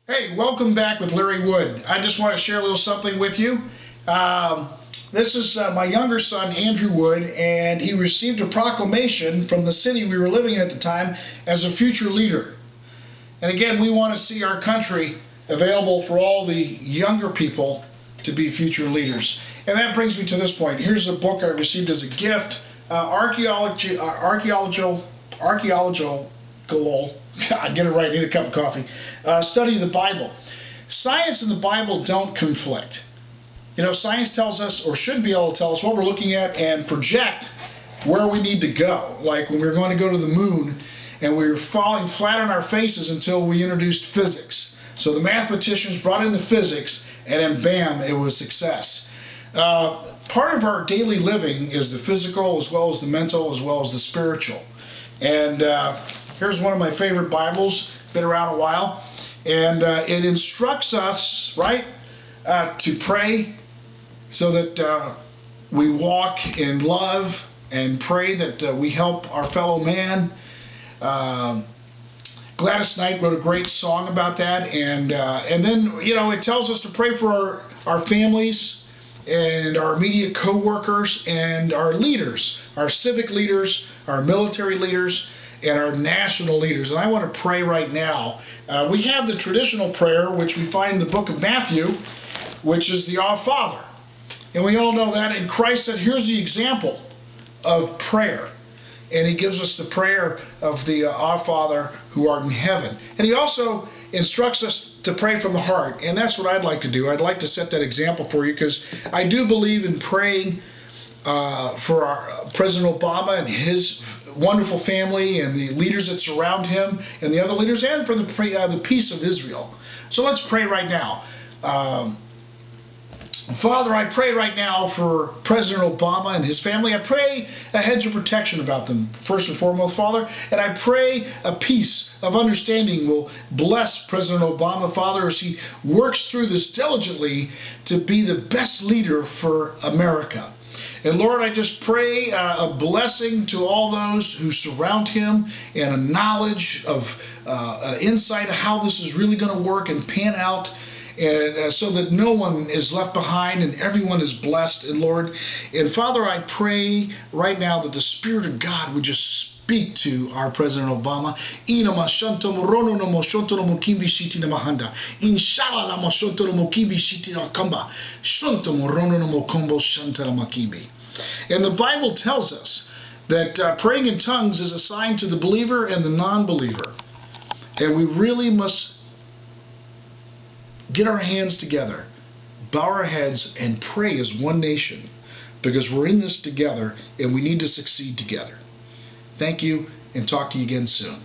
Hey, welcome back with Larry Wood. I just want to share a little something with you. This is my younger son, Andrew Wood, and he received a proclamation from the city we were living in at the time as a future leader. And again, we want to see our country available for all the younger people to be future leaders. And that brings me to this point. Here's a book I received as a gift, archaeological, God, get it right, need a cup of coffee. Study of the Bible. Science and the Bible don't conflict. You know, science tells us, or should be able to tell us, what we're looking at and project where we need to go. Like when we were going to go to the moon and we were falling flat on our faces until we introduced physics. So the mathematicians brought in the physics, and then bam, it was success. Part of our daily living is the physical as well as the mental as well as the spiritual. And here's one of my favorite Bibles, been around a while, and it instructs us, right, to pray so that we walk in love and pray that we help our fellow man. Gladys Knight wrote a great song about that, and then, you know, it tells us to pray for our families and our immediate co-workers and our leaders, our civic leaders, our military leaders, and our national leaders. And I want to pray right now. We have the traditional prayer, which we find in the book of Matthew, which is the Our Father. And we all know that. And Christ said, here's the example of prayer. And he gives us the prayer of the Our Father who art in heaven. And he also instructs us to pray from the heart. And that's what I'd like to do. I'd like to set that example for you, because I do believe in praying for our President Obama and his wonderful family and the leaders that surround him and the other leaders, and for the peace of Israel. So let's pray right now. Father, I pray right now for President Obama and his family. I pray a hedge of protection about them, first and foremost, Father. And I pray a peace of understanding will bless President Obama, Father, as he works through this diligently to be the best leader for America. And Lord, I just pray a blessing to all those who surround him, and a knowledge of insight of how this is really going to work and pan out, and so that no one is left behind and everyone is blessed. And Lord, and Father, I pray right now that the Spirit of God would just speak to our President Obama. And the Bible tells us that praying in tongues is a sign to the believer and the non-believer. And we really must get our hands together, bow our heads, and pray as one nation, because we're in this together and we need to succeed together. Thank you, and talk to you again soon.